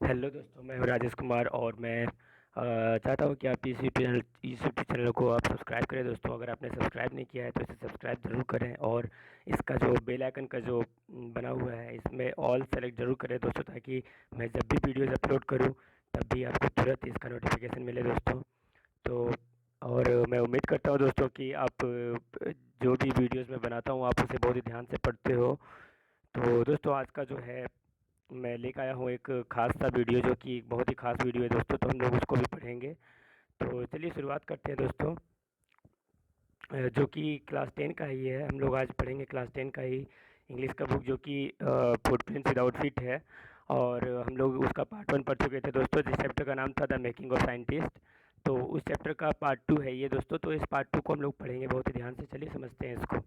Hello दोस्तों, मैं हूँ राजेश कुमार और मैं चाहता हूँ कि आप इस यूट्यूब चैनल को आप सब्सक्राइब करें। दोस्तों, अगर आपने सब्सक्राइब नहीं किया है तो इसे सब्सक्राइब ज़रूर करें और इसका जो बेल आइकन का जो बना हुआ है इसमें ऑल सेलेक्ट ज़रूर करें दोस्तों, ताकि मैं जब भी वीडियोज़ अपलोड करूँ तब भी आपको तुरंत इसका नोटिफिकेशन मिले दोस्तों। तो और मैं उम्मीद करता हूँ दोस्तों कि आप जो भी वीडियोज़ मैं बनाता हूँ आप उसे बहुत ही ध्यान से पढ़ते हो। तो दोस्तों, आज का जो है मैं लेकर आया हूँ एक खास सा वीडियो, जो कि एक बहुत ही खास वीडियो है दोस्तों, तो हम लोग उसको भी पढ़ेंगे। तो चलिए शुरुआत करते हैं दोस्तों। जो कि क्लास 10 का ही है, हम लोग आज पढ़ेंगे क्लास 10 का ही इंग्लिश का बुक, जो कि फुटप्रिंट्स विदाउट फीट है। और हम लोग उसका पार्ट 1 पढ़ चुके थे दोस्तों, जिस चैप्टर का नाम था द मेकिंग ऑफ साइंटिस्ट। तो उस चैप्टर का पार्ट 2 है ये दोस्तों, तो इस पार्ट 2 को हम लोग पढ़ेंगे बहुत ही ध्यान से। चलिए समझते हैं इसको।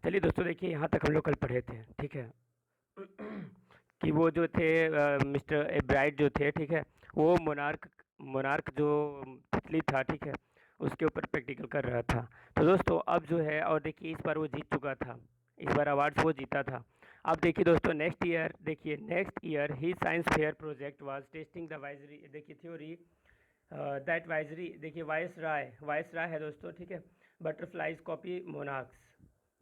चलिए दोस्तों, देखिए यहाँ तक हम लोग कल पढ़े थे, ठीक है। कि वो जो थे मिस्टर एब्राइट जो थे, ठीक है, वो मोनार्क मोनार्क जो तितली था, ठीक है, उसके ऊपर प्रैक्टिकल कर रहा था। तो दोस्तों अब जो है, और देखिए इस बार वो जीत चुका था, इस बार अवार्ड्स वो जीता था। अब देखिए दोस्तों, नेक्स्ट ईयर ही science fair project was testing the viceroy, देखिए थ्योरी दैट वाइजरी, देखिए वाइस राय है दोस्तों, ठीक है, बटरफ्लाइज कॉपी मोनार्क्स।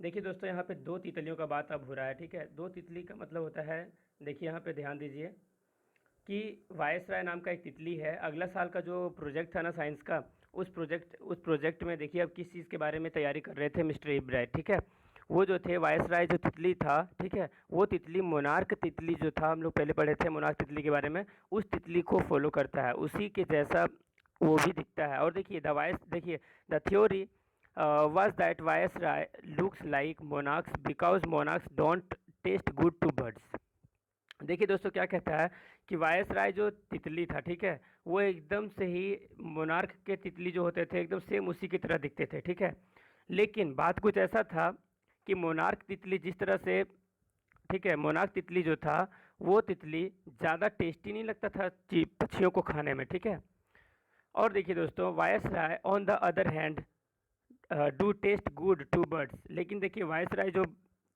देखिए दोस्तों, यहाँ पे दो तितलियों का बात अब हो रहा है, ठीक है। दो तितली का मतलब होता है, देखिए यहाँ पे ध्यान दीजिए कि वायसराय नाम का एक तितली है। अगला साल का जो प्रोजेक्ट था ना साइंस का, उस प्रोजेक्ट में देखिए अब किस चीज़ के बारे में तैयारी कर रहे थे मिस्टर इब्राइट, ठीक है। वो जो थे वायसराय जो तितली था, ठीक है, वो तितली मोनार्क तितली जो था, हम लोग पहले पढ़े थे मोनार्क तितली के बारे में, उस तितली को फॉलो करता है, उसी के जैसा वो भी दिखता है। और देखिए the theory was that Viceroy looks like monarchs because monarchs don't taste good to birds। देखिए दोस्तों क्या कहता है कि वायसराय जो तितली था, ठीक है, वो एकदम से ही मोनार्क के तितली जो होते थे एकदम सेम उसी की तरह दिखते थे, ठीक है। लेकिन बात कुछ ऐसा था कि मोनार्क तितली जिस तरह से, ठीक है, मोनार्क तितली जो था वो तितली ज़्यादा टेस्टी नहीं लगता था पक्षियों को खाने में, ठीक है। और देखिए दोस्तों, viceroy on the other hand do test good to birds. लेकिन देखिए वायसराय जो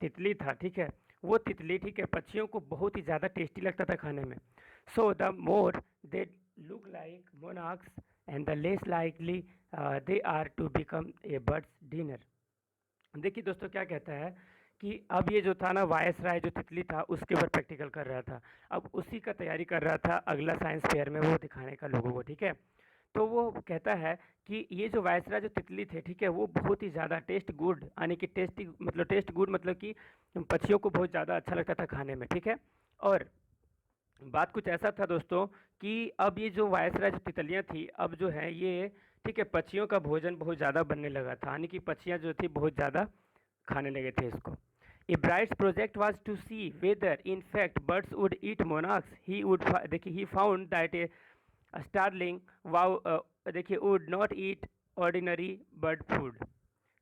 तितली था, ठीक है, वो तितली, ठीक है, पक्षियों को बहुत ही ज़्यादा टेस्टी लगता था खाने में। So the more they look like monarchs and the less likely they are to become a birds dinner. देखिए दोस्तों क्या कहता है कि अब ये जो था ना वायसराय जो तितली था उसके ऊपर प्रैक्टिकल कर रहा था, अब उसी का तैयारी कर रहा था अगला साइंस फेयर में वो दिखाने का लोगों को, ठीक है। तो वो कहता है कि ये जो वायसराय जो तितली थे, ठीक है, वो बहुत ही ज़्यादा टेस्ट गुड, यानी कि टेस्ट गुड मतलब कि पक्षियों को बहुत ज़्यादा अच्छा लगता था खाने में, ठीक है। और बात कुछ ऐसा था दोस्तों कि अब ये जो वायसराय जो तितलियां थी अब जो है ये, ठीक है, पक्षियों का भोजन बहुत ज़्यादा बनने लगा था, यानी कि पक्षियां जो थी बहुत ज़्यादा खाने लगे थे इसको। Ebright's project was to see whether in fact birds would eat monarchs. He would देखिए he found that a starling wow देखिए would not eat ordinary bird food.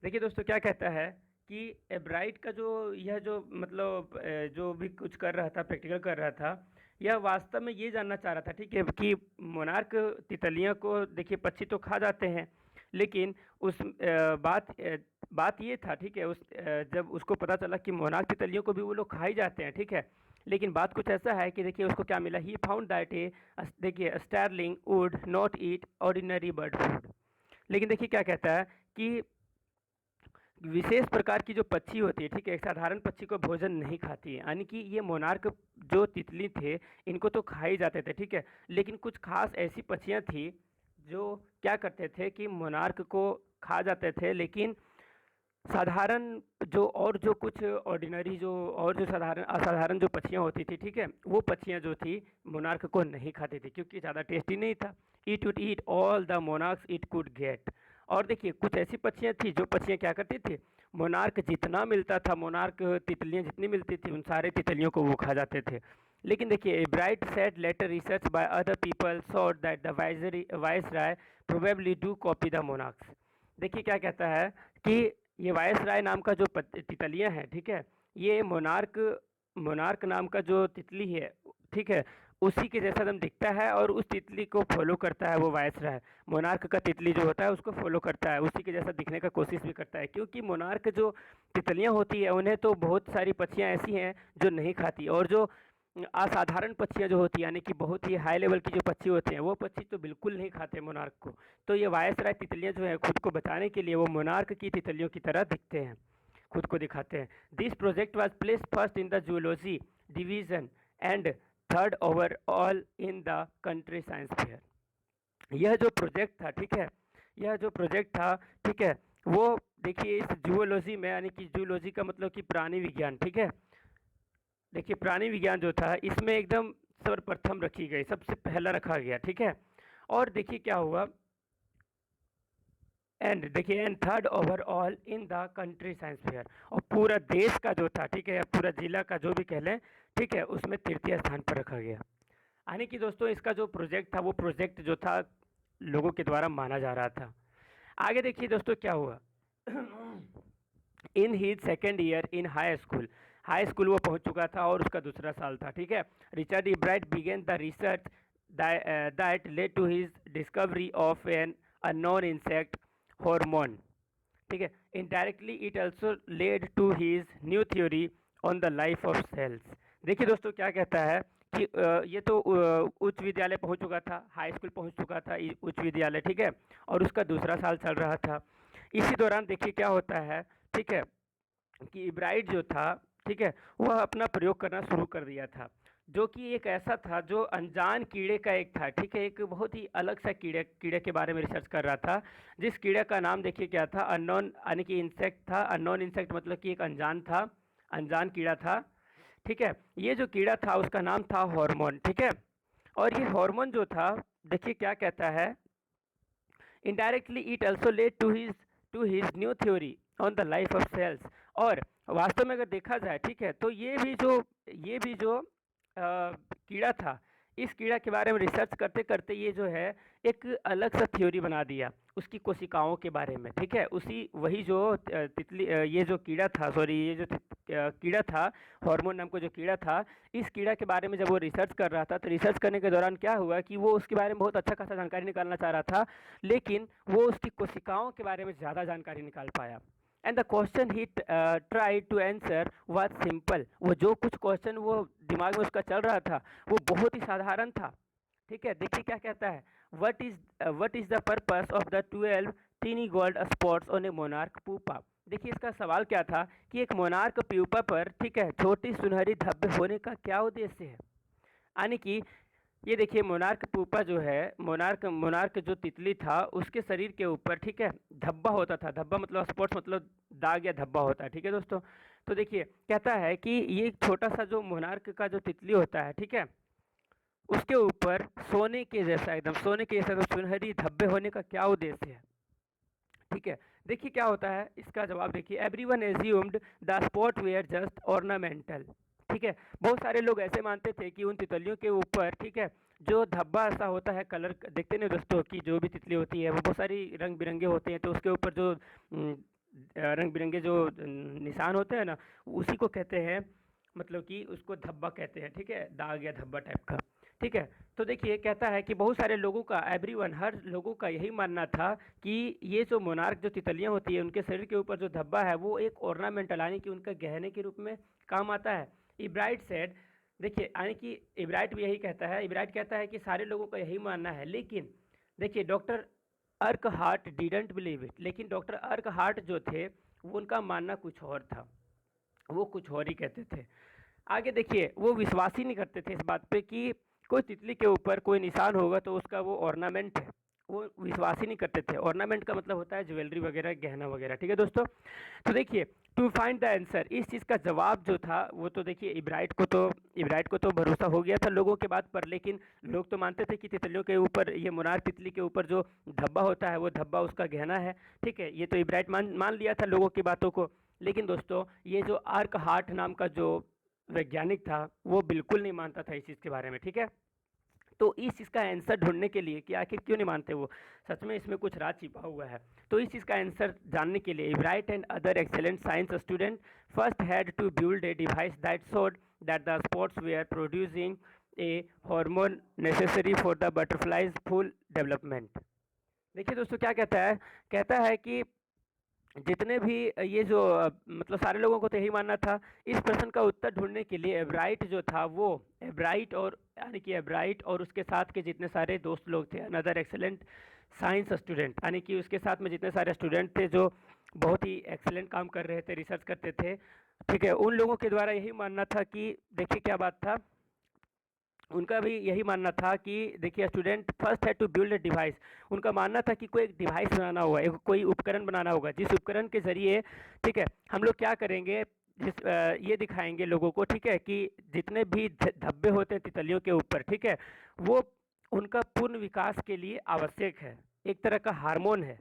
देखिए दोस्तों क्या कहता है कि एब्राइट का जो यह जो मतलब जो भी कुछ कर रहा था, प्रैक्टिकल कर रहा था, यह वास्तव में ये जानना चाह रहा था, ठीक है, कि मोनार्क तितलियों को देखिए पक्षी तो खा जाते हैं, लेकिन उस बात ये था, ठीक है, जब उसको पता चला कि मोनार्क तितलियों को भी वो लोग खा ही जाते हैं, ठीक है। लेकिन बात कुछ ऐसा है कि देखिए उसको क्या मिला, ही फाउंड दैट ए देखिए starling would not eat ordinary bird food. लेकिन देखिए क्या कहता है कि विशेष प्रकार की जो पक्षी होती है, ठीक है, एक साधारण पक्षी को भोजन नहीं खाती है, यानी कि ये मोनार्क जो तितली थे इनको तो खा ही जाते थे, ठीक है। लेकिन कुछ खास ऐसी पक्षियाँ थी जो क्या करते थे कि मोनार्क को खा जाते थे, लेकिन साधारण जो कुछ ऑर्डिनरी जो और जो साधारण असाधारण जो पक्षियाँ होती थी, ठीक है, वो पक्षियाँ जो थी मोनार्क को नहीं खाती थी क्योंकि ज़्यादा टेस्टी नहीं था। It would eat all the monarchs it could get. और देखिए कुछ ऐसी पक्षियाँ थी जो पक्षियाँ क्या करती थी, मोनार्क जितना मिलता था, मोनार्क तितलियाँ जितनी मिलती थी उन सारे तितलियों को वो खा जाते थे। लेकिन देखिए a bright set later research by other people sought that the viceroy probably do copy the monarchs. देखिए क्या कहता है कि ये वायसराय नाम का जो तितलियाँ हैं, ठीक है, ये मोनार्क मोनार्क नाम का जो तितली है, ठीक है, उसी के जैसा एकदम दिखता है और उस तितली को फॉलो करता है वो वायसराय। मोनार्क का तितली जो होता है उसको फॉलो करता है, उसी के जैसा दिखने का कोशिश भी करता है, क्योंकि मोनार्क जो तितलियाँ होती है उन्हें तो बहुत सारी पक्षियाँ ऐसी हैं जो नहीं खाती, और जो असाधारण पक्षियाँ जो होती हैं, यानी कि बहुत ही हाई लेवल की जो पक्षी होते हैं, वो पक्षी तो बिल्कुल नहीं खाते मोनार्क को। तो ये वायसराय तितलियाँ जो हैं, खुद को बचाने के लिए वो मोनार्क की तितलियों की तरह दिखते हैं, खुद को दिखाते हैं। This project was placed first in the zoology division and third overall in the country science fair. यह जो प्रोजेक्ट था, ठीक है, यह जो प्रोजेक्ट था, ठीक है, वो देखिए इस जूलॉजी में, यानी कि जूलॉजी का मतलब कि प्राणी विज्ञान, ठीक है, देखिए प्राणी विज्ञान जो था इसमें एकदम सर्वप्रथम रखी गई, सबसे पहला रखा गया, ठीक है। और देखिए क्या हुआ, एंड देखिए and third overall in the country science fair, और पूरा देश का जो था, ठीक है, पूरा जिला का जो भी कह लें, ठीक है, उसमें तृतीय स्थान पर रखा गया। यानी कि दोस्तों इसका जो प्रोजेक्ट था, वो प्रोजेक्ट जो था लोगों के द्वारा माना जा रहा था। आगे देखिए दोस्तों क्या हुआ। In his second year in high school वो पहुंच चुका था और उसका दूसरा साल था, ठीक है। Richard Ebright began the research that led to his discovery of an unknown insect hormone, ठीक है। Indirectly it also led to his new theory on the life of cells. देखिए दोस्तों क्या कहता है कि ये तो उच्च विद्यालय पहुंच चुका था, हाई स्कूल पहुंच चुका था, उच्च विद्यालय, ठीक है, और उसका दूसरा साल चल रहा था। इसी दौरान देखिए क्या होता है, ठीक है, कि इब्राइट जो था, ठीक है, वह अपना प्रयोग करना शुरू कर दिया था, जो कि एक ऐसा था जो अनजान कीड़े का एक था, ठीक है, एक बहुत ही अलग सा कीड़े के बारे में रिसर्च कर रहा था, जिस कीड़े का नाम देखिए क्या था, अननोन, यानी कि इंसेक्ट था। अननोन इंसेक्ट मतलब कि एक अनजान था, अनजान कीड़ा था, ठीक है। ये जो कीड़ा था उसका नाम था हार्मोन, ठीक है। और ये हार्मोन जो था, देखिए क्या कहता है, indirectly it also led to his new theory on the life of cells. और वास्तव में अगर देखा जाए, ठीक है, तो ये भी जो कीड़ा था, इस कीड़ा के बारे में रिसर्च करते करते ये जो है एक अलग सा थ्योरी बना दिया उसकी कोशिकाओं के बारे में, ठीक है। उसी वही जो ये जो कीड़ा था, सॉरी, ये जो कीड़ा था, हार्मोन नाम का जो कीड़ा था, इस कीड़ा के बारे में जब वो रिसर्च कर रहा था, तो रिसर्च करने के दौरान क्या हुआ कि वो उसके बारे में बहुत अच्छा खासा जानकारी निकालना चाह रहा था, लेकिन वो उसकी कोशिकाओं के बारे में ज़्यादा जानकारी निकाल पाया। And the question he try to answer was simple. वो जो कुछ क्वेश्चन वो दिमाग में उसका चल रहा था, वो बहुत ही साधारण था, ठीक है। देखिए क्या कहता है, what is the purpose of the 12 tiny gold spots on a monarch pupa. देखिए इसका सवाल क्या था कि एक मोनार्क प्यूपा पर, ठीक है, छोटी सुनहरी धब्बे होने का क्या उद्देश्य है। यानी कि ये देखिए मोनार्क पूपा जो है, मोनार्क मोनार्क जो तितली था उसके शरीर के ऊपर, ठीक है, धब्बा होता था। धब्बा मतलब स्पॉट्स मतलब दाग या धब्बा होता है, ठीक है दोस्तों। तो देखिए कहता है कि ये छोटा सा जो मोनार्क का जो तितली होता है, ठीक है, उसके ऊपर सोने के जैसा, एकदम सोने के जैसा तो सुनहरी धब्बे होने का क्या उद्देश्य है, ठीक है। देखिए क्या होता है इसका जवाब, देखिए everyone assumed the spot were just ornamental, ठीक है। बहुत सारे लोग ऐसे मानते थे कि उन तितलियों के ऊपर, ठीक है, जो धब्बा ऐसा होता है, कलर देखते नहीं दोस्तों कि जो भी तितली होती है वो बहुत सारी रंग बिरंगे होते हैं, तो उसके ऊपर जो रंग बिरंगे जो निशान होते हैं ना, उसी को कहते हैं, मतलब कि उसको धब्बा कहते हैं, ठीक है, दाग या धब्बा टाइप का, ठीक है। तो देखिए कहता है कि बहुत सारे लोगों का, एवरीवन, हर लोगों का यही मानना था कि ये जो मोनार्क जो तितलियां होती है उनके शरीर के ऊपर जो धब्बा है वो एक ऑर्नामेंटल, यानी कि उनका गहने के रूप में काम आता है। इब्राइट सेड, देखिए यानी कि इब्राइट भी यही कहता है, इब्राइट कहता है कि सारे लोगों का यही मानना है, लेकिन देखिए डॉक्टर अर्क हार्ट डिडंट बिलीव इट, लेकिन डॉक्टर अर्क हार्ट जो थे वो उनका मानना कुछ और था, वो कुछ और ही कहते थे। आगे देखिए वो विश्वास ही नहीं करते थे इस बात पे कि कोई तितली के ऊपर कोई निशान होगा तो उसका वो ऑर्नामेंट है, वो विश्वास ही नहीं करते थे। ऑर्नामेंट का मतलब होता है ज्वेलरी वगैरह, गहना वगैरह, ठीक है दोस्तों। तो देखिए टू फाइंड द आंसर, इस चीज़ का जवाब जो था वो तो देखिए इब्राइट को तो भरोसा हो गया था लोगों के बात पर, लेकिन लोग तो मानते थे कि तितलियों के ऊपर, ये मोनार्क तितली के ऊपर जो धब्बा होता है वो धब्बा उसका गहना है, ठीक है। ये तो इब्राइट मान लिया था लोगों की बातों को, लेकिन दोस्तों ये जो आर्क हार्ट नाम का जो वैज्ञानिक था वो बिल्कुल नहीं मानता था इस चीज़ के बारे में, ठीक है। तो इस चीज़ का आंसर ढूंढने के लिए कि आखिर क्यों नहीं मानते वो, सच में इसमें कुछ राज छिपा हुआ है, तो इस चीज़ का आंसर जानने के लिए Ebright and other excellent science student first had to build a device that showed that the spots were producing a hormone necessary for the butterfly's full development. देखिए दोस्तों क्या कहता है कि जितने भी ये जो मतलब सारे लोगों को तो यही मानना था। इस प्रश्न का उत्तर ढूंढने के लिए एब्राइट जो था वो एब्राइट और यानी कि एब्राइट और उसके साथ के जितने सारे दोस्त लोग थे, अनदर एक्सेलेंट साइंस स्टूडेंट, यानी कि उसके साथ में जितने सारे स्टूडेंट थे जो बहुत ही एक्सेलेंट काम कर रहे थे, रिसर्च करते थे, ठीक है, उन लोगों के द्वारा यही मानना था कि देखिए क्या बात था, उनका भी यही मानना था कि देखिए स्टूडेंट फर्स्ट है टू बिल्ड अ डिवाइस। उनका मानना था कि कोई एक डिवाइस बनाना होगा, एक कोई उपकरण बनाना होगा, जिस उपकरण के ज़रिए, ठीक है, हम लोग क्या करेंगे, ये दिखाएंगे लोगों को, ठीक है, कि जितने भी धब्बे होते हैं तितलियों के ऊपर, ठीक है, वो उनका पूर्ण विकास के लिए आवश्यक है, एक तरह का हार्मोन है,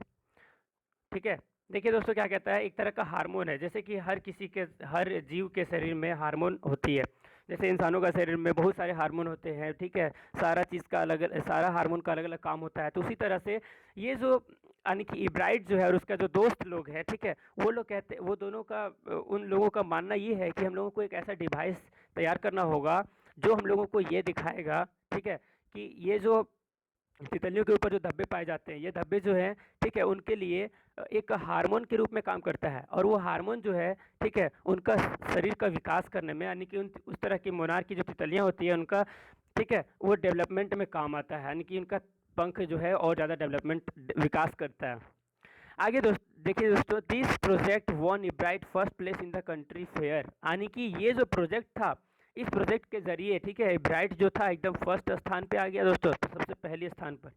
ठीक है। देखिए दोस्तों क्या कहता है, एक तरह का हार्मोन है, जैसे कि हर किसी के, हर जीव के शरीर में हार्मोन होती है, जैसे इंसानों का शरीर में बहुत सारे हार्मोन होते हैं, ठीक है, सारा चीज़ का अलग, सारा हार्मोन का अलग अलग काम होता है, तो उसी तरह से ये जो यानी कि इब्राइट जो है और उसका जो दोस्त लोग है, ठीक है, वो लोग कहते, वो दोनों का, उन लोगों का मानना ये है कि हम लोगों को एक ऐसा डिवाइस तैयार करना होगा जो हम लोगों को ये दिखाएगा, ठीक है, कि ये जो तितलियों के ऊपर जो धब्बे पाए जाते हैं, ये धब्बे जो हैं, ठीक है, उनके लिए एक हार्मोन के रूप में काम करता है, और वो हार्मोन जो है, ठीक है, उनका शरीर का विकास करने में, यानी कि उन उस तरह की मोनार्क की जो तितलियाँ होती हैं उनका, ठीक है, वो डेवलपमेंट में काम आता है, यानी कि उनका पंख जो है और ज़्यादा डेवलपमेंट विकास करता है। आगे देखिए दोस्तों, this project won Ebright first place in the country fair, यानी कि ये जो प्रोजेक्ट था, इस प्रोजेक्ट के जरिए, ठीक है, ब्राइट जो था एकदम फर्स्ट स्थान पे आ गया दोस्तों, तो सबसे पहले स्थान पर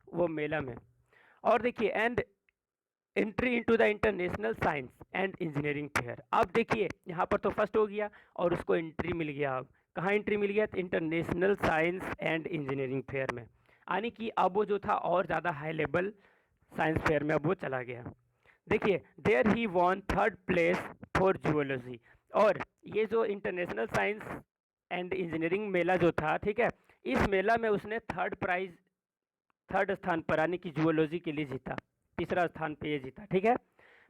वो मेला में। और देखिए, and entry into the international science and engineering fair, अब देखिए यहाँ पर तो फर्स्ट हो गया और उसको एंट्री मिल गया। अब कहाँ एंट्री मिल गया, तो international science and engineering fair में, यानी कि अब वो जो था और ज़्यादा हाई लेवल साइंस फेयर में अब वो चला गया। देखिए, there he won third place for zoology, और ये जो इंटरनेशनल साइंस एंड इंजीनियरिंग मेला जो था, ठीक है, इस मेला में उसने थर्ड प्राइज, थर्ड स्थान पर यानी कि जूलॉजी के लिए जीता, तीसरा स्थान पे ये जीता, ठीक है,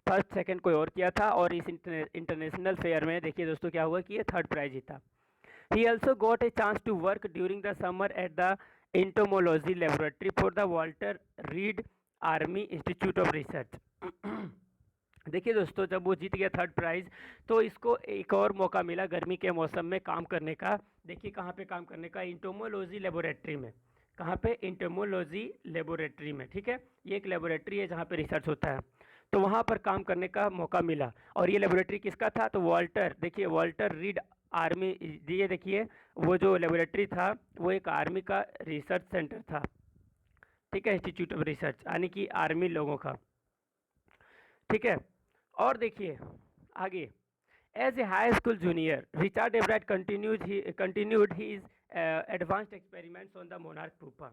फर्स्ट सेकंड कोई और किया था, और इस इंटरनेशनल फेयर में देखिए दोस्तों क्या हुआ कि ये थर्ड प्राइज जीता। He also got a chance to work during the summer at the entomology laboratory for the Walter Reed Army Institute of Research। देखिए दोस्तों, जब वो जीत गया थर्ड प्राइज, तो इसको एक और मौका मिला गर्मी के मौसम में काम करने का। देखिए कहाँ पे काम करने का, इंटोमोलॉजी लेबोरेटरी में। कहाँ पे, इंटोमोलॉजी लेबोरेटरी में, ठीक है, ये एक लेबोरेटरी है जहाँ पे रिसर्च होता है, तो वहाँ पर काम करने का मौका मिला। और ये लेबोरेटरी किसका था, तो वॉल्टर, देखिए वॉल्टर रीड आर्मी, ये देखिए वो जो लेबोरेटरी था वो एक आर्मी का रिसर्च सेंटर था, ठीक है, इंस्टीट्यूट ऑफ रिसर्च, यानी कि आर्मी लोगों का, ठीक है। और देखिए आगे, as a high school junior Richard Ebright continued his advanced experiments on the monarch pupa.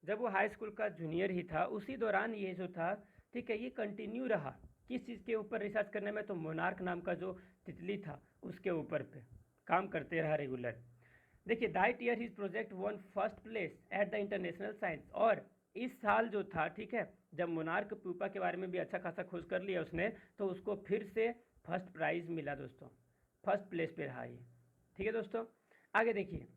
जब वो हाई स्कूल का जूनियर ही था उसी दौरान ये जो था, ठीक है, ये कंटिन्यू रहा किस चीज़ के ऊपर रिसर्च करने में, तो मोनार्क नाम का जो तितली था उसके ऊपर पे काम करते रहा रेगुलर। देखिए, that year his project one first place at the international science, और इस साल जो था, ठीक है, जब मोनार्क प्यूपा के बारे में भी अच्छा खासा खोज कर लिया उसने, तो उसको फिर से फर्स्ट प्राइज मिला दोस्तों, फर्स्ट प्लेस पे रहा ये, ठीक है दोस्तों। आगे देखिए,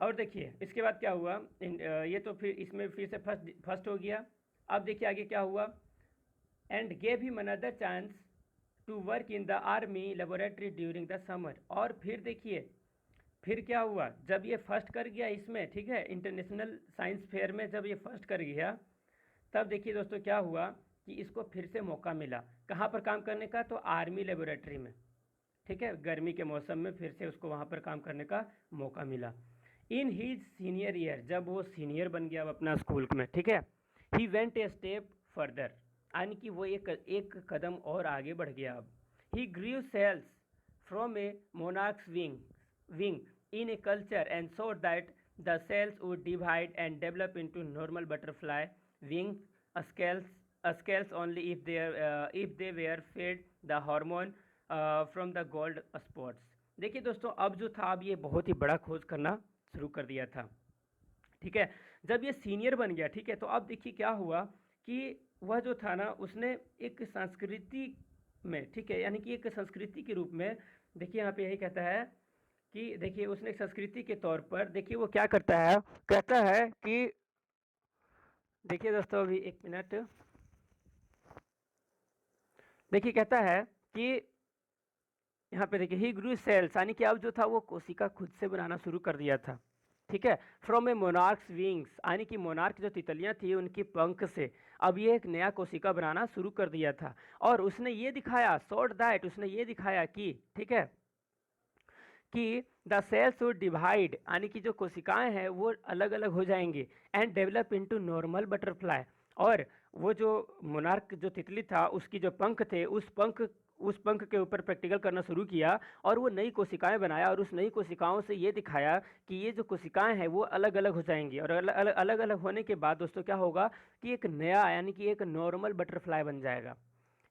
और देखिए इसके बाद क्या हुआ, ये तो फिर इसमें फिर से फर्स्ट फर्स्ट हो गया। अब देखिए आगे क्या हुआ, and gave him another chance to work in the army laboratory during the summer. और फिर देखिए फिर क्या हुआ, जब ये फर्स्ट कर गया इसमें, ठीक है, इंटरनेशनल साइंस फेयर में जब ये फर्स्ट कर गया, तब देखिए दोस्तों क्या हुआ कि इसको फिर से मौका मिला कहाँ पर काम करने का, तो आर्मी लेबोरेटरी में, ठीक है, गर्मी के मौसम में फिर से उसको वहाँ पर काम करने का मौका मिला। इन हीज सीनियर ईयर, जब वो सीनियर बन गया अपना स्कूल में, ठीक है, he went a step further, यानी कि वो एक कदम और आगे बढ़ गया। अब he grew cells from a monarch's wing in a culture and showed that the cells would divide and develop into normal butterfly wing scales only if they were fed the hormone from the gold spots। देखिए दोस्तों, अब जो था, अब ये बहुत ही बड़ा खोज करना शुरू कर दिया था, ठीक है, जब ये सीनियर बन गया, ठीक है, तो अब देखिए क्या हुआ कि वह जो था ना, उसने एक संस्कृति में, ठीक है, यानी कि एक संस्कृति के रूप में, देखिए यहाँ पे यही कहता है कि देखिए उसने एक संस्कृति के तौर पर, देखिए वो क्या करता है, कहता है कि, देखिए दोस्तों अभी एक मिनट, देखिए कहता है कि यहाँ पे देखिए ही ग्रू सेल्स, यानी कि अब जो था वो कोशिका खुद से बनाना शुरू कर दिया था। ठीक है, फ्रॉम ए मोनार्क्स विंग्स, यानी कि मोनार्क जो तितलियां थी उनकी पंख से अब ये एक नया कोशिका बनाना शुरू कर दिया था। और उसने ये दिखाया, शॉर्ट दैट, उसने ये दिखाया कि ठीक है कि द सेल्स वुड डिवाइड, यानी कि जो कोशिकाएं हैं वो अलग अलग हो जाएंगी, and develop into normal butterfly. और वो जो मोनार्क जो तितली था उसकी जो पंख थे, उस पंख के ऊपर प्रैक्टिकल करना शुरू किया और वो नई कोशिकाएं बनाया, और उस नई कोशिकाओं से ये दिखाया कि ये जो कोशिकाएं हैं वो अलग अलग हो जाएंगी, और अलग अलग होने के बाद दोस्तों क्या होगा कि एक नया, यानी कि एक नॉर्मल बटरफ्लाई बन जाएगा,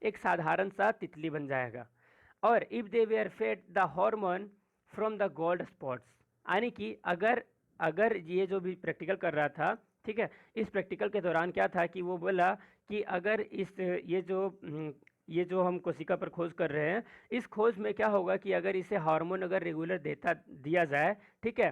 एक साधारण सा तितली बन जाएगा। और if they were fed the hormone from the gold spots, यानी कि अगर अगर ये जो भी प्रैक्टिकल कर रहा था, ठीक है, इस प्रैक्टिकल के दौरान क्या था कि वो बोला कि अगर इस ये जो हम कोशिका पर खोज कर रहे हैं, इस खोज में क्या होगा कि अगर इसे हार्मोन अगर रेगुलर देता दिया जाए, ठीक है,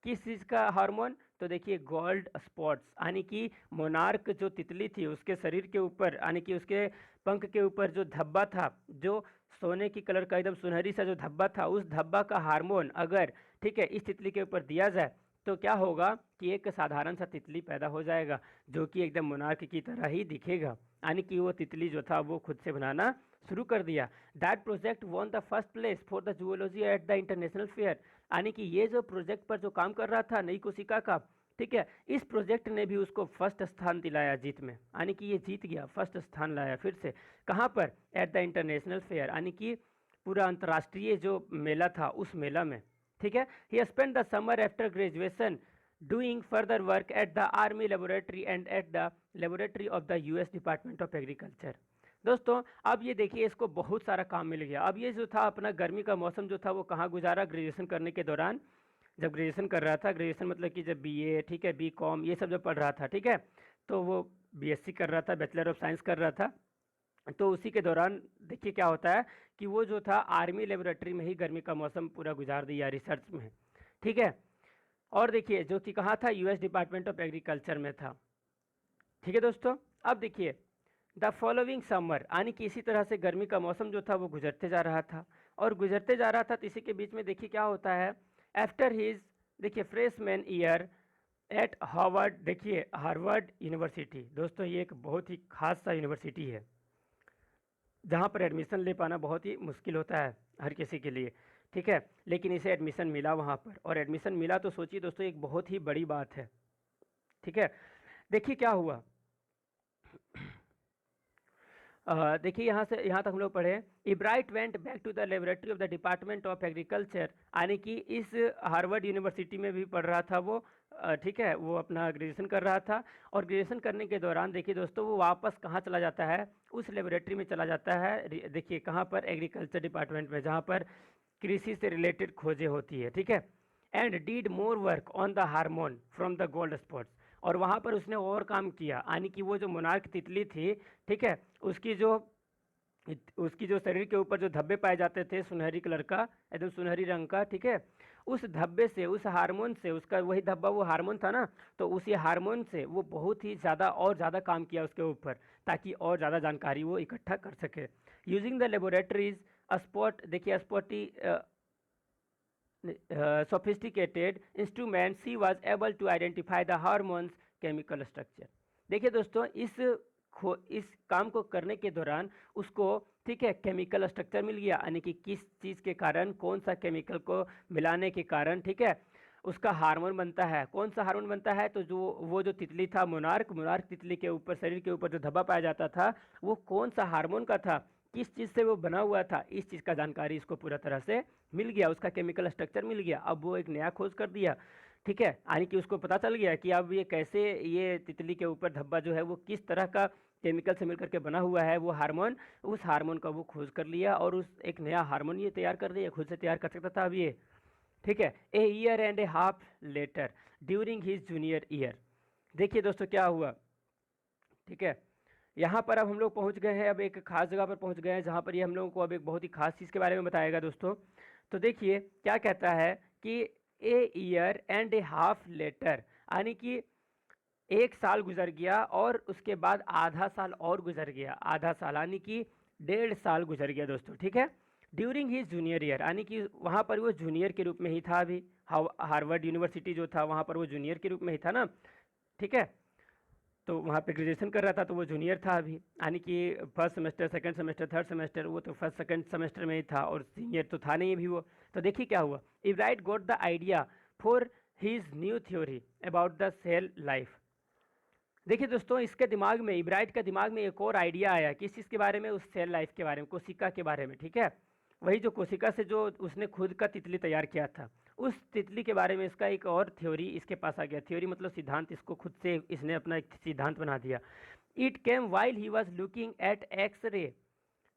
किस चीज़ का हार्मोन, तो देखिए गोल्ड स्पॉट्स, यानी कि मोनार्क जो तितली थी उसके शरीर के ऊपर, यानी कि उसके पंख के ऊपर जो धब्बा था, जो सोने की कलर का एकदम सुनहरी सा जो धब्बा था, उस धब्बा का हार्मोन अगर ठीक है इस तितली के ऊपर दिया जाए तो क्या होगा कि एक साधारण सा तितली पैदा हो जाएगा जो कि एकदम मोनार्क की तरह ही दिखेगा, यानी कि वो तितली जो था वो खुद से बनाना शुरू कर दिया। That project won the first place for the zoology at the international fair, यानी कि ये जो प्रोजेक्ट पर जो काम कर रहा था नई कोशिका का, ठीक है, इस प्रोजेक्ट ने भी उसको फर्स्ट स्थान दिलाया जीत में, यानी कि ये जीत गया, फर्स्ट स्थान लाया फिर से। कहाँ पर? एट द इंटरनेशनल फेयर, यानी कि पूरा अंतर्राष्ट्रीय जो मेला था उस मेला में। ठीक है, he spend the summer after graduation doing further work at the army laboratory and at the laboratory of the US department of agriculture. दोस्तों अब ये देखिए इसको बहुत सारा काम मिल गया। अब ये जो था अपना गर्मी का मौसम जो था वो कहाँ गुजारा? ग्रेजुएशन करने के दौरान, जब ग्रेजुएशन कर रहा था, ग्रेजुएशन मतलब कि जब बीए, ठीक है, बीकॉम ये सब जब पढ़ रहा था, ठीक है, तो वो बीएससी कर रहा था, बैचलर ऑफ साइंस कर रहा था। तो उसी के दौरान देखिए क्या होता है कि वो जो था आर्मी लेबोरेटरी में ही गर्मी का मौसम पूरा गुजार दिया रिसर्च में। ठीक है, और देखिए जो कि कहाँ था? यूएस डिपार्टमेंट ऑफ एग्रीकल्चर में था। ठीक है दोस्तों, अब देखिए द फॉलोइंग समर, यानी कि इसी तरह से गर्मी का मौसम जो था वो गुजरते जा रहा था और गुजरते जा रहा था, तो इसी के बीच में देखिए क्या होता है, आफ्टर हिज देखिए फ्रेशमैन ईयर एट हार्वर्ड, देखिए हार्वर्ड यूनिवर्सिटी, दोस्तों ये एक बहुत ही खास सा यूनिवर्सिटी है जहाँ पर एडमिशन ले पाना बहुत ही मुश्किल होता है हर किसी के लिए। ठीक है, लेकिन इसे एडमिशन मिला वहाँ पर, और एडमिशन मिला तो सोचिए दोस्तों एक बहुत ही बड़ी बात है। ठीक है, देखिए क्या हुआ, देखिए यहाँ तक हम लोग पढ़े, Ebright went back to the laboratory of the department of agriculture, यानी कि इस हार्वर्ड यूनिवर्सिटी में भी पढ़ रहा था वो, ठीक है, वो अपना ग्रेजुएशन कर रहा था, और ग्रेजुएशन करने के दौरान देखिए दोस्तों वो वापस कहाँ चला जाता है? उस लेबोरेटरी में चला जाता है, देखिए कहाँ पर? एग्रीकल्चर डिपार्टमेंट में, जहाँ पर कृषि से रिलेटेड खोजें होती है। ठीक है, and did more work on the hormone from the gold spots, और वहाँ पर उसने और काम किया, यानी कि वो जो मोनार्क तितली थी, ठीक है, उसकी जो शरीर के ऊपर जो धब्बे पाए जाते थे सुनहरी कलर का, एकदम सुनहरी रंग का, ठीक है, उस धब्बे से, उस हार्मोन से, उसका वही धब्बा वो हार्मोन था ना, तो उसी हार्मोन से वो बहुत ही ज़्यादा और ज़्यादा काम किया उसके ऊपर, ताकि और ज़्यादा जानकारी वो इकट्ठा कर सके। यूजिंग द लेबोरेटरीज स्पॉट, देखिए spotty sophisticated instruments, she was able to identify the hormones chemical structure। देखिए दोस्तों इस काम को करने के दौरान उसको, ठीक है, केमिकल स्ट्रक्चर मिल गया, यानी कि किस चीज़ के कारण, कौन सा केमिकल को मिलाने के कारण, ठीक है, उसका हार्मोन बनता है। कौन सा हार्मोन बनता है? तो वो जो तितली था मोनार्क तितली के ऊपर, शरीर के ऊपर जो धब्बा पाया जाता था, वो कौन सा हार्मोन का था, किस चीज़ से वो बना हुआ था, इस चीज़ का जानकारी इसको पूरा तरह से मिल गया, उसका केमिकल स्ट्रक्चर मिल गया। अब वो एक नया खोज कर दिया, ठीक है, यानी कि उसको पता चल गया कि अब ये कैसे, ये तितली के ऊपर धब्बा जो है वो किस तरह का केमिकल से मिलकर के बना हुआ है वो हार्मोन, उस हार्मोन का वो खोज कर लिया और उस एक नया हार्मोन ये तैयार कर दिया, खुद से तैयार कर सकता था अब ये। ठीक है, ए year and a half letter during his junior year, देखिए दोस्तों क्या हुआ। ठीक है, यहाँ पर अब हम लोग पहुँच गए हैं, अब एक खास जगह पर पहुँच गए हैं जहाँ पर ये हम लोगों को अब एक बहुत ही खास चीज़ के बारे में बताएगा दोस्तों। तो देखिए क्या कहता है कि a year and a half later, यानी कि एक साल गुजर गया और उसके बाद आधा साल और गुजर गया, आधा साल, यानी कि 1.5 साल गुजर गया दोस्तों, ठीक है। ड्यूरिंग हिज जूनियर ईयर, यानी कि वहाँ पर वो जूनियर के रूप में ही था अभी, हार्वर्ड यूनिवर्सिटी जो था वहाँ पर वो जूनियर के रूप में ही था ना, ठीक है। तो वहाँ पे ग्रेजुएशन कर रहा था, तो वो जूनियर था अभी, यानी कि first semester, second semester, third semester, वो तो फर्स्ट सेकंड सेमेस्टर में ही था और सीनियर तो था नहीं अभी वो। तो देखिए क्या हुआ, Ebright got the idea for his new theory about the cell life. देखिए दोस्तों, इसके दिमाग में, इब्राइट के दिमाग में एक और आइडिया आया, किस चीज़ के बारे में, उस सेल लाइफ के बारे में, कोशिका के बारे में, ठीक है। वही जो कोशिका से जो उसने खुद का तितली तैयार किया था, उस तितली के बारे में इसका एक और थ्योरी इसके पास आ गया। थ्योरी मतलब सिद्धांत, इसको खुद से इसने अपना एक सिद्धांत बना दिया। It came while he was looking at X ray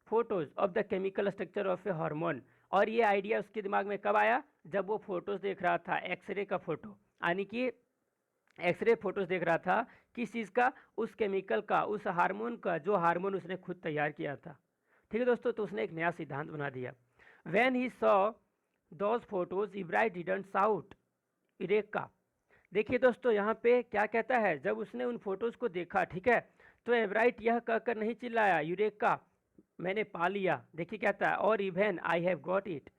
photos of the chemical structure of A hormone. और ये आइडिया उसके दिमाग में कब आया, जब वो फोटोज देख रहा था, एक्सरे का फोटो, यानी कि एक्सरे फोटोज देख रहा था, किस चीज़ का, उस केमिकल का, उस हार्मोन का, जो हार्मोन उसने खुद तैयार किया था, ठीक है दोस्तों। तो उसने एक नया सिद्धांत बना दिया। When he saw those photos Ebright didn't shout eureka. देखिए दोस्तों, यहाँ पे क्या कहता है, जब उसने उन फोटोज को देखा, ठीक है, तो एवराइट यह कहकर नहीं चिल्लाया यूरेका, मैंने पा लिया। देखिए क्या था, और even I have got it,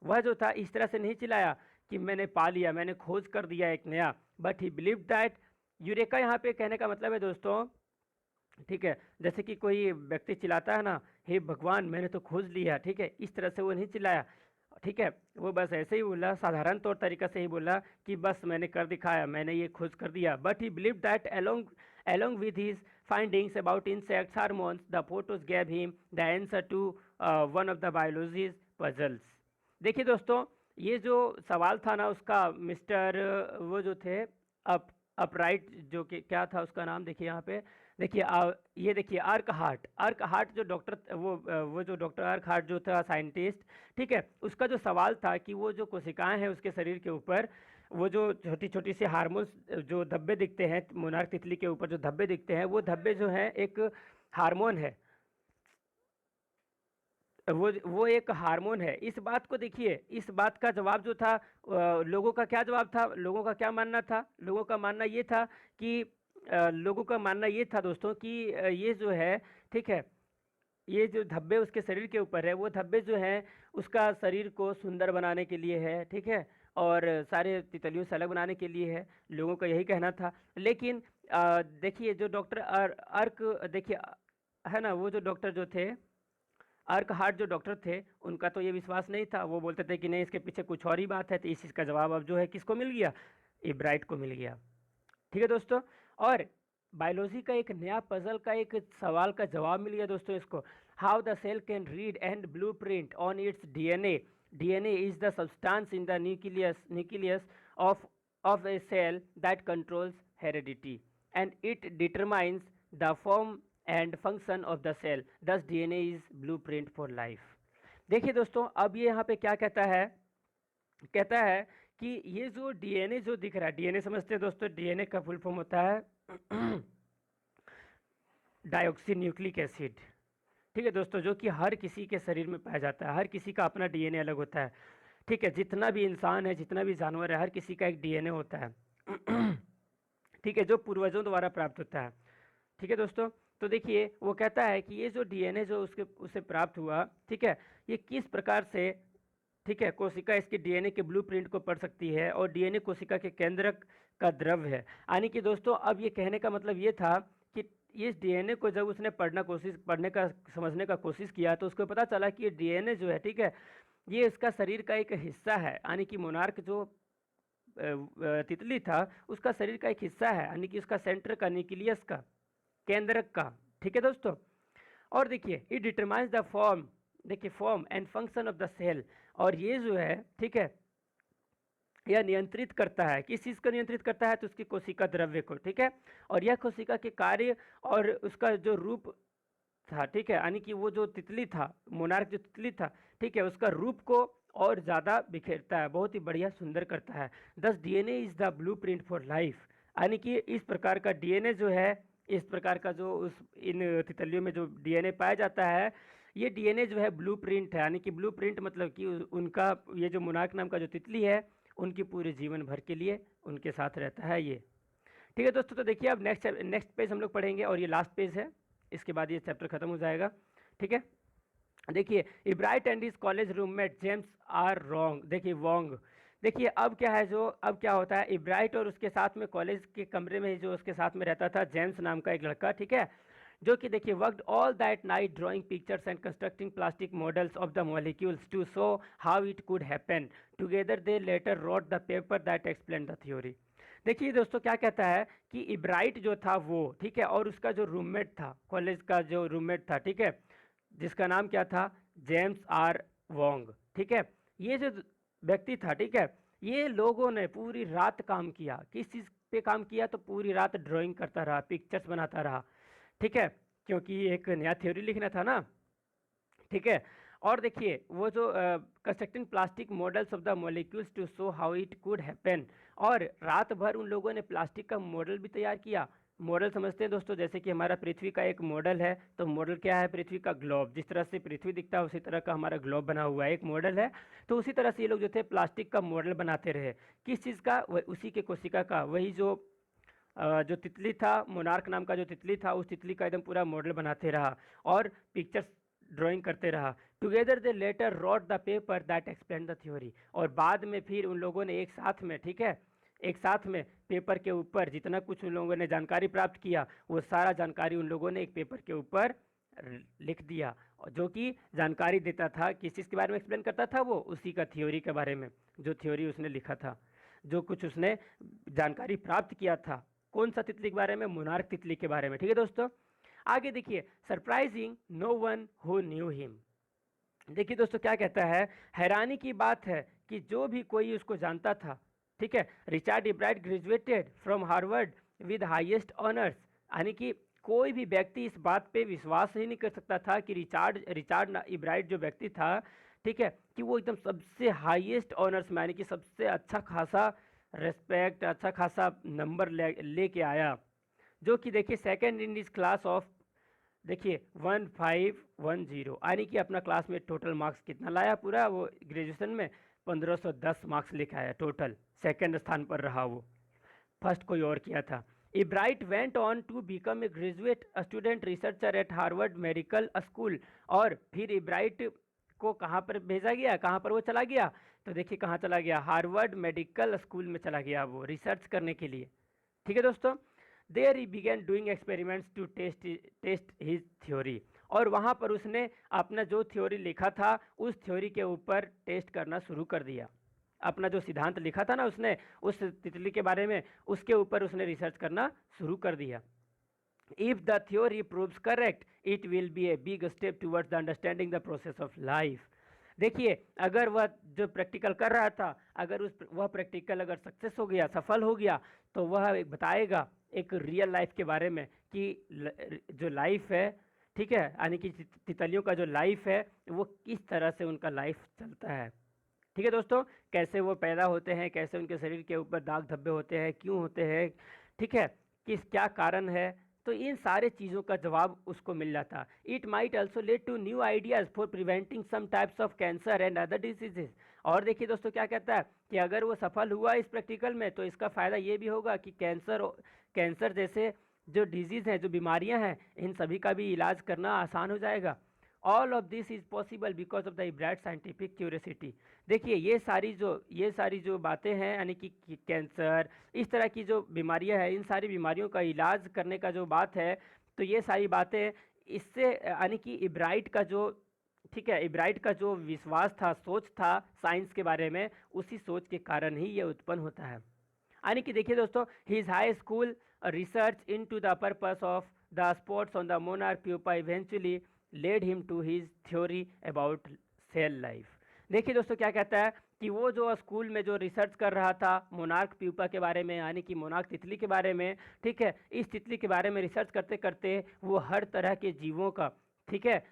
वह जो था इस तरह से नहीं चिल्लाया कि मैंने पा लिया, मैंने खोज कर दिया एक नया, but he believe that. Eureka यहाँ पे कहने का मतलब है दोस्तों, ठीक है, जैसे कि कोई व्यक्ति चिल्लाता है ना, हे भगवान मैंने तो खोज लिया, ठीक है, इस तरह से वो नहीं चिल्लाया, ठीक है। वो बस ऐसे ही बोला, साधारण तौर तरीका से ही बोला कि बस मैंने कर दिखाया, मैंने ये खोज कर दिया। But he believe that along with his findings about insects hormones, the photos gave him the answer to one of the biology's puzzles। देखिए दोस्तों, ये जो सवाल था ना उसका, मिस्टर वो जो थे अपराइट, जो कि क्या था उसका नाम, देखिए यहाँ पे, देखिए ये देखिए अर्क हार्ट जो डॉक्टर, वो जो डॉक्टर अर्क हार्ट जो था साइंटिस्ट, ठीक है, उसका जो सवाल था कि वो जो कोशिकाएं हैं उसके शरीर के ऊपर, वो जो छोटी छोटी सी हार्मोन्स, जो धब्बे दिखते हैं मोनार्क तितली के ऊपर, जो धब्बे दिखते हैं, वो धब्बे जो हैं एक हार्मोन है, वो एक हार्मोन है। इस बात को देखिए, इस बात का जवाब जो था, लोगों का क्या जवाब था, लोगों का क्या मानना था, लोगों का मानना ये था कि लोगों का मानना ये था दोस्तों कि ये जो है, ठीक है, ये जो धब्बे उसके शरीर के ऊपर है, वो धब्बे जो हैं उसका शरीर को सुंदर बनाने के लिए है, ठीक है, और सारे तितलियों से अलग बनाने के लिए है, लोगों का यही कहना था। लेकिन देखिए जो डॉक्टर अर्क, देखिए है ना, वो जो डॉक्टर जो थे, अर्क हार्ट जो डॉक्टर थे, उनका तो ये विश्वास नहीं था, वो बोलते थे कि नहीं, इसके पीछे कुछ और ही बात है। तो इस चीज़ का जवाब अब जो है किसको मिल गया, इब्राइट को मिल गया, ठीक है दोस्तों। और बायोलॉजी का एक नया पजल का एक सवाल का जवाब मिल गया दोस्तों इसको। How the cell can read and blueprint on its DNA. DNA is the substance in the nucleus of a cell that controls heredity and it determines the form and function of the cell, thus DNA is blueprint for life। देखिए दोस्तों, अब ये यहाँ पे क्या कहता है, कहता है कि ये जो डीएनए जो दिख रहा है, डीएनए समझते हैं दोस्तों, डीएनए का फुल फॉर्म होता है डाइऑक्सी न्यूक्लिक एसिड, ठीक है दोस्तों, जो कि हर किसी के शरीर में पाया जाता है, हर किसी का अपना डीएनए अलग होता है, ठीक है, जितना भी इंसान है, जितना भी जानवर है, हर किसी का एक डीएनए होता है ठीक है, जो पूर्वजों द्वारा प्राप्त होता है, ठीक है दोस्तों। तो देखिए वो कहता है कि ये जो डीएनए जो उसे प्राप्त हुआ, ठीक है, ये किस प्रकार से, ठीक है, कोशिका इसके डीएनए के ब्लूप्रिंट को पढ़ सकती है, और डीएनए कोशिका के केंद्रक का द्रव्य है। यानी कि दोस्तों अब ये कहने का मतलब ये था कि इस डीएनए को जब उसने पढ़ने का समझने का कोशिश किया, तो उसको पता चला कि ये डीएनए जो है, ठीक है, ये इसका शरीर का एक हिस्सा है, यानी कि मोनार्क जो तितली था उसका शरीर का एक हिस्सा है, यानी कि उसका सेंटर का, न्यूक्लियस का, केंद्रक का, ठीक है दोस्तों। और देखिए इट डिटरमाइंस द फॉर्म, देखिए form and function of the cell, और ये जो है, ठीक है, यह नियंत्रित करता है, किस चीज़ को नियंत्रित करता है, तो उसकी कोशिका द्रव्य को, ठीक है, और यह कोशिका के कार्य और उसका जो रूप था, ठीक है, यानी कि वो जो तितली था, मोनार्क जो तितली था, ठीक है, उसका रूप को और ज़्यादा बिखेरता है, बहुत ही बढ़िया सुंदर करता है। दस DNA is the blueprint for life, यानी कि इस प्रकार का डीएनए जो है, इस प्रकार का जो उस इन तितलियों में जो डीएनए पाया जाता है, ये डीएनए जो है ब्लूप्रिंट है, यानी कि ब्लूप्रिंट मतलब कि उनका, ये जो मोनार्क नाम का जो तितली है, उनके पूरे जीवन भर के लिए उनके साथ रहता है ये, ठीक है दोस्तों। तो देखिए अब नेक्स्ट पेज हम लोग पढ़ेंगे, और ये लास्ट पेज है, इसके बाद ये चैप्टर ख़त्म हो जाएगा, ठीक है। देखिए Ebright and his college roommate James R Wong, देखिए वोंग। देखिए अब क्या है, जो अब क्या होता है, इब्राइट और उसके साथ में कॉलेज के कमरे में जो उसके साथ में रहता था जेम्स नाम का एक लड़का, ठीक है, जो कि देखिए worked all that night drawing pictures and constructing plastic models of the molecules to show how it could happen. Together they later wrote the paper that explain the theory. देखिए दोस्तों क्या कहता है कि इब्राइट जो था वो, ठीक है, और उसका जो रूममेट था, कॉलेज का जो रूममेट था, ठीक है, जिसका नाम क्या था, जेम्स आर वोंग, ठीक है, ये जो व्यक्ति था, ठीक है, ये लोगों ने पूरी रात काम किया। किस चीज़ पे काम किया, तो पूरी रात ड्राइंग करता रहा, पिक्चर्स बनाता रहा, ठीक है, क्योंकि एक नया थ्योरी लिखना था ना, ठीक है। और देखिए वो जो constructing plastic models of the molecules to show how it could happen, और रात भर उन लोगों ने प्लास्टिक का मॉडल भी तैयार किया। मॉडल समझते हैं दोस्तों, जैसे कि हमारा पृथ्वी का एक मॉडल है, तो मॉडल क्या है, पृथ्वी का ग्लोब, जिस तरह से पृथ्वी दिखता है उसी तरह का हमारा ग्लोब बना हुआ है, एक मॉडल है। तो उसी तरह से ये लोग जो थे प्लास्टिक का मॉडल बनाते रहे। किस चीज़ का, उसी के कोशिका का, वही जो तितली था, मोनार्क नाम का जो तितली था, उस तितली का एकदम पूरा मॉडल बनाते रहा और पिक्चर्स ड्राइंग करते रहा। Together they later wrote the paper that explain the theory, और बाद में फिर उन लोगों ने एक साथ में, ठीक है, एक साथ में पेपर के ऊपर जितना कुछ उन लोगों ने जानकारी प्राप्त किया, वो सारा जानकारी उन लोगों ने एक पेपर के ऊपर लिख दिया, जो कि जानकारी देता था, किस चीज़ के बारे में एक्सप्लेन करता था, वो उसी का थ्योरी के बारे में, जो थ्योरी उसने लिखा था, जो कुछ उसने जानकारी प्राप्त किया था। कौन सा तितली के बारे में, मोनार्क तितली के बारे में, ठीक है दोस्तों। आगे देखिए, surprising no one who knew him. देखिए दोस्तों क्या कहता है, हैरानी की बात है कि जो भी कोई उसको जानता था, ठीक है, Richard Ebright graduated from Harvard with highest honours, यानी कि कोई भी व्यक्ति इस बात पे विश्वास ही नहीं कर सकता था कि रिचर्ड रिचर्ड इब्राइट जो व्यक्ति था, ठीक है, कि वो एकदम सबसे हाईएस्ट ऑनर्स में, यानी कि सबसे अच्छा खासा रेस्पेक्ट, अच्छा खासा नंबर लेके आया, जो कि देखिए second in this class of, देखिए 1510, यानी कि अपना क्लास में टोटल मार्क्स कितना लाया पूरा, वो ग्रेजुएशन में 1510 मार्क्स लेके आया टोटल, सेकंड स्थान पर रहा वो, फर्स्ट कोई और किया था। Ebright went on to become a graduate student researcher at Harvard medical school, और फिर इब्राइट को कहाँ पर भेजा गया, कहाँ पर वो चला गया, तो देखिए कहाँ चला गया, हार्वर्ड मेडिकल स्कूल में चला गया वो रिसर्च करने के लिए, ठीक है दोस्तों। There he began doing experiments to test his theory, और वहाँ पर उसने अपना जो थ्योरी लिखा था उस थ्योरी के ऊपर टेस्ट करना शुरू कर दिया। अपना जो सिद्धांत लिखा था ना उसने, उस तितली के बारे में, उसके ऊपर उसने रिसर्च करना शुरू कर दिया। If the theory proves correct it will be a big step towards the understanding the process of life. देखिए अगर वह जो प्रैक्टिकल कर रहा था, अगर वह प्रैक्टिकल अगर सक्सेस हो गया, सफल हो गया, तो वह एक बताएगा एक रियल लाइफ के बारे में कि जो लाइफ है, ठीक है, यानी कि तितलियों का जो लाइफ है वो किस तरह से उनका लाइफ चलता है, ठीक है दोस्तों, कैसे वो पैदा होते हैं, कैसे उनके शरीर के ऊपर दाग धब्बे होते हैं, क्यों होते हैं, ठीक है, किस क्या कारण है, तो इन सारे चीज़ों का जवाब उसको मिल जाता। It might also led to new ideas for preventing some types of cancer and other diseases. और देखिए दोस्तों क्या कहता है कि अगर वो सफल हुआ इस प्रैक्टिकल में, तो इसका फ़ायदा ये भी होगा कि कैंसर जैसे जो डिजीज़ हैं, जो बीमारियां हैं, इन सभी का भी इलाज करना आसान हो जाएगा। All of this is possible because of the bright scientific curiosity. देखिए ये सारी जो बातें हैं, यानी कि कैंसर, इस तरह की जो बीमारियां हैं, इन सारी बीमारियों का इलाज करने का जो बात है, तो ये सारी बातें इससे, यानी कि इब्राइट का जो, ठीक है, इब्राइट का जो विश्वास था, सोच था साइंस के बारे में, उसी सोच के कारण ही ये उत्पन्न होता है। यानी कि देखिए दोस्तों, his high school research into the purpose of the spots on the monarch pupa eventually led him to his theory about cell life. देखिए दोस्तों क्या कहता है कि वो जो स्कूल में जो रिसर्च कर रहा था मोनार्क प्यूपा के बारे में, यानी कि मोनार्क तितली के बारे में, ठीक है, इस तितली के बारे में रिसर्च करते करते वो हर तरह के जीवों का, ठीक है,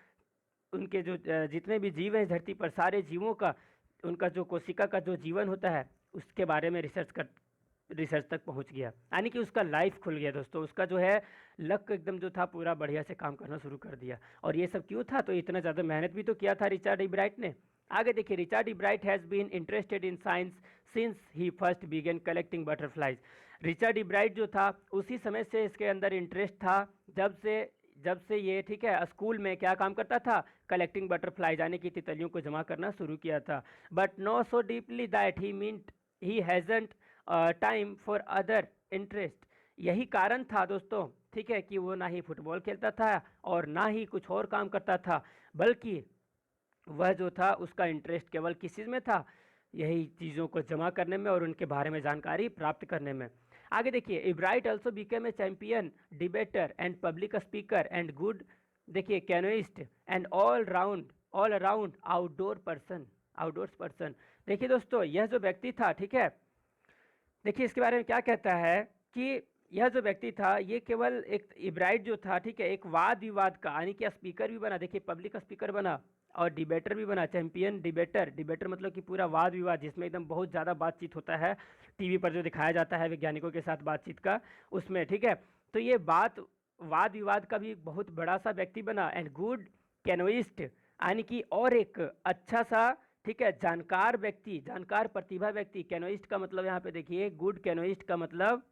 उनके जो जितने भी जीव हैं धरती पर, सारे जीवों का, उनका जो कोशिका का जो जीवन होता है उसके बारे में रिसर्च तक पहुंच गया, यानी कि उसका लाइफ खुल गया दोस्तों, उसका जो है लक एकदम जो था पूरा बढ़िया से काम करना शुरू कर दिया। और ये सब क्यों था, तो इतना ज़्यादा मेहनत भी तो किया था रिचर्ड इब्राइट ने। आगे देखिए, Richard Ebright has been interested in science since he first began collecting butterflies. Richard Ebright जो था उसी समय से इसके अंदर इंटरेस्ट था, जब से ये ठीक है स्कूल में क्या काम करता था, कलेक्टिंग बटरफ्लाई यानी कि तितलियों को जमा करना शुरू किया था। But no so deeply that he meant he hasn't time for other interest. यही कारण था दोस्तों, ठीक है, कि वो ना ही फुटबॉल खेलता था और ना ही कुछ और काम करता था, बल्कि वह जो था उसका इंटरेस्ट केवल किस चीज़ में था, यही चीज़ों को जमा करने में और उनके बारे में जानकारी प्राप्त करने में। आगे देखिए, Ebright also became a champion debater and public speaker and good, देखिए, canoeist and all around outdoors person. देखिए दोस्तों, यह जो व्यक्ति था, ठीक है, देखिए इसके बारे में क्या कहता है कि यह जो व्यक्ति था ये केवल एक इब्राइट जो था, ठीक है, एक वाद विवाद का यानी कि स्पीकर भी बना, देखिए पब्लिक स्पीकर बना और डिबेटर भी बना, चैंपियन डिबेटर मतलब कि पूरा वाद विवाद जिसमें एकदम बहुत ज़्यादा बातचीत होता है, टीवी पर जो दिखाया जाता है वैज्ञानिकों के साथ बातचीत का, उसमें, ठीक है। तो ये वाद विवाद का भी बहुत बड़ा सा व्यक्ति बना एंड गुड कैनोइस्ट यानी कि और एक अच्छा सा, ठीक है, जानकार व्यक्ति, जानकार प्रतिभा व्यक्ति। कैनोइस्ट का मतलब यहाँ पे देखिए, गुड कैनोइस्ट का मतलब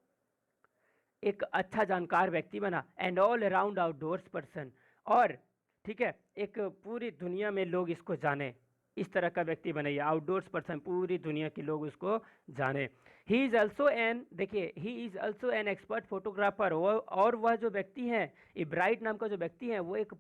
एक अच्छा जानकार व्यक्ति बना and all around outdoors person, और ठीक है एक पूरी दुनिया में लोग इसको जाने, इस तरह का व्यक्ति बने, आउटडोर्स पर्सन, पूरी दुनिया के लोग उसको जाने। ही इज ऑल्सो एन, देखिए he is also an expert photographer, और वह जो व्यक्ति है, इब्राइट नाम का जो व्यक्ति है, वो एक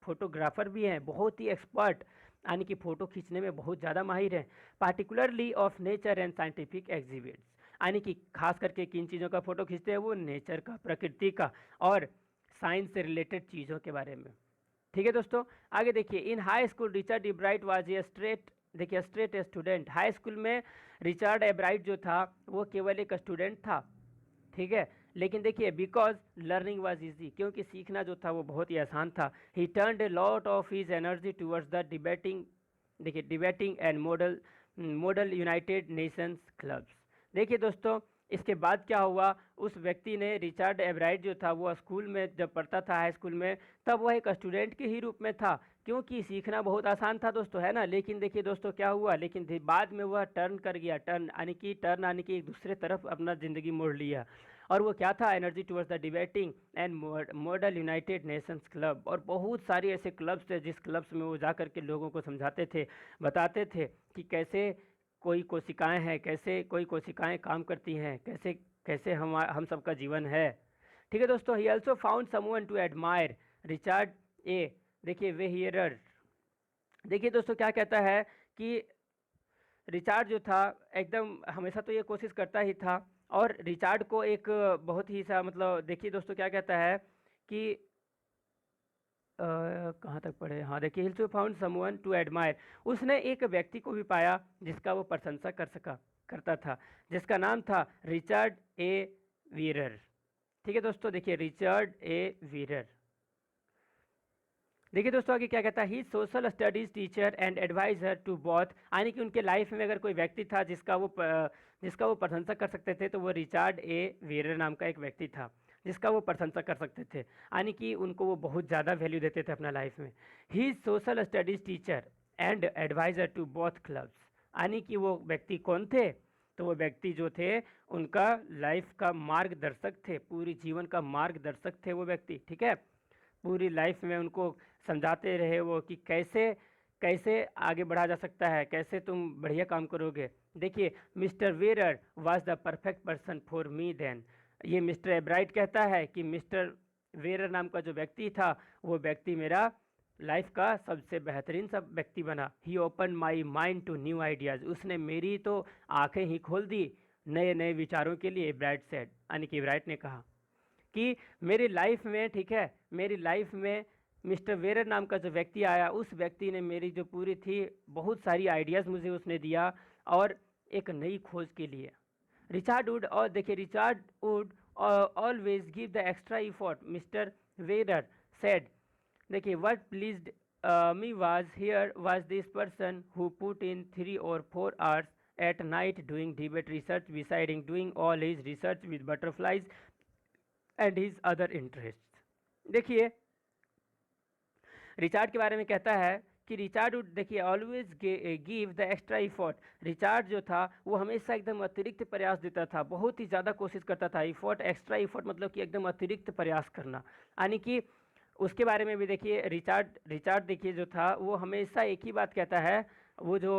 फोटोग्राफर भी है, बहुत ही एक्सपर्ट यानी कि फ़ोटो खींचने में बहुत ज़्यादा माहिर है। Particularly of nature and scientific exhibits, यानी कि खास करके किन चीज़ों का फ़ोटो खींचते हैं, वो नेचर का, प्रकृति का और साइंस से रिलेटेड चीज़ों के बारे में। ठीक है दोस्तों, आगे देखिए, इन high school Richard एब्राइट was a straight, देखिए स्ट्रेट स्टूडेंट। हाई स्कूल में रिचर्ड एब्राइट जो था वो केवल एक स्टूडेंट था, ठीक है, लेकिन देखिए बिकॉज लर्निंग वाज इजी, क्योंकि सीखना जो था वो बहुत ही आसान था। He turned a lot of his energy towards the debating, देखिए debating and model United Nations clubs. देखिए दोस्तों, इसके बाद क्या हुआ, उस व्यक्ति ने, रिचर्ड एब्राइट जो था वो स्कूल में जब पढ़ता था, हाई स्कूल में, तब वह एक स्टूडेंट के ही रूप में था, क्योंकि सीखना बहुत आसान था दोस्तों, है ना। लेकिन देखिए दोस्तों क्या हुआ, लेकिन बाद में वह टर्न कर गया, टर्न यानी कि एक दूसरे तरफ अपना ज़िंदगी मोड़ लिया, और वो क्या था, energy towards the debating and model United Nations club. और बहुत सारे ऐसे क्लब्स थे जिस क्लब्स में वो जा कर के लोगों को समझाते थे, बताते थे कि कैसे कोई कोशिकाएं हैं, कैसे कोई कोशिकाएं काम करती हैं, कैसे कैसे हम सबका जीवन है। ठीक है दोस्तों, he also found someone to admire, Richard A, देखिए वेहियर। देखिए दोस्तों क्या कहता है कि रिचार्ड जो था एकदम हमेशा तो ये कोशिश करता ही था, और रिचार्ड को एक बहुत ही सा, मतलब देखिए दोस्तों क्या कहता है कि कहाँ तक पढ़े, हाँ देखिए, he too found someone to admire, उसने एक व्यक्ति को भी पाया जिसका वो प्रशंसा करता था, जिसका नाम था रिचर्ड ए वीरर। ठीक है दोस्तों, देखिए रिचर्ड ए वीरर। देखिए दोस्तों आगे क्या कहता है, he social studies teacher and advisor to both, यानी कि उनके लाइफ में अगर कोई व्यक्ति था जिसका वो प्रशंसा कर सकते थे, तो वो रिचर्ड ए वीरर नाम का एक व्यक्ति था जिसका वो प्रशंसा कर सकते थे, यानी कि उनको वो बहुत ज़्यादा वैल्यू देते थे अपना लाइफ में। He social studies teacher and advisor to both clubs, यानी कि वो व्यक्ति कौन थे, तो वो व्यक्ति जो थे उनका लाइफ का मार्गदर्शक थे, पूरी जीवन का मार्गदर्शक थे वो व्यक्ति, ठीक है। पूरी लाइफ में उनको समझाते रहे वो कि कैसे कैसे आगे बढ़ा जा सकता है, कैसे तुम बढ़िया काम करोगे। देखिए, Mr Wearer was the perfect person for me then, ये मिस्टर एब्राइट कहता है कि मिस्टर वेरर नाम का जो व्यक्ति था वो व्यक्ति मेरा लाइफ का सबसे बेहतरीन सब व्यक्ति बना। He open my mind to new ideas, उसने मेरी तो आंखें ही खोल दी नए नए विचारों के लिए। एब्राइट सेड, यानी कि एब्राइट ने कहा कि मेरी लाइफ में, ठीक है, मेरी लाइफ में मिस्टर वेरर नाम का जो व्यक्ति आया, उस व्यक्ति ने मेरी जो पूरी थी बहुत सारी आइडियाज़ मुझे उसने दिया, और एक नई खोज के लिए। रिचर्ड वुड, और देखिए Richard would always give the extra effort, Mr Wearer said, देखिए what pleased me was here was this person who put in 3 or 4 hours at night doing debate research besides doing all his research with butterflies and his other interests। देखिए Richard के बारे में कहता है कि Richard would, देखिए always give the extra effort, Richard जो था वो हमेशा एकदम अतिरिक्त प्रयास देता था, बहुत ही ज़्यादा कोशिश करता था। इफोर्ट, एक्स्ट्रा इफोर्ट मतलब कि एकदम अतिरिक्त प्रयास करना, यानी कि उसके बारे में भी देखिए, रिचार्ड रिचार्ड देखिए जो था वो हमेशा एक ही बात कहता है। वो जो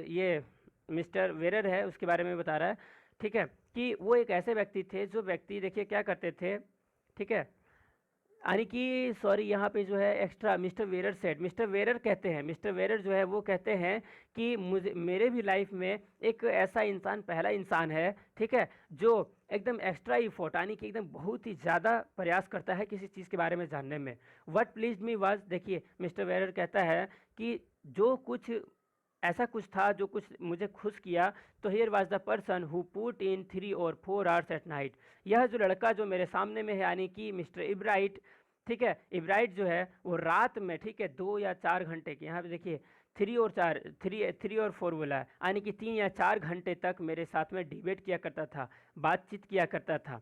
ये मिस्टर वेरर है उसके बारे में बता रहा है, ठीक है, कि वो एक ऐसे व्यक्ति थे जो व्यक्ति देखिए क्या करते थे, ठीक है, यानी कि सॉरी यहाँ पे जो है extra mister Wearer said, mister वेरर कहते हैं, मिस्टर वेरर जो है वो कहते हैं कि मुझे मेरे भी लाइफ में एक ऐसा इंसान, पहला इंसान है, ठीक है, जो एकदम एक्स्ट्रा इफोर्ट यानी कि एकदम बहुत ही ज़्यादा प्रयास करता है किसी चीज़ के बारे में जानने में। व्हाट प्लीज मी वाज, देखिए मिस्टर वेरर कहता है कि जो कुछ ऐसा कुछ था जो कुछ मुझे खुश किया, तो here was the person who put in 3 और 4 आवर्स एट नाइट। यह जो लड़का जो मेरे सामने में है यानी कि मिस्टर इब्राइट, ठीक है, इब्राइट जो है वो रात में, ठीक है, 2 या 4 घंटे के, यहाँ पे देखिए 3 और 4, 3 और 4 बोला है, यानी कि 3 या 4 घंटे तक मेरे साथ में डिबेट किया करता था, बातचीत किया करता था,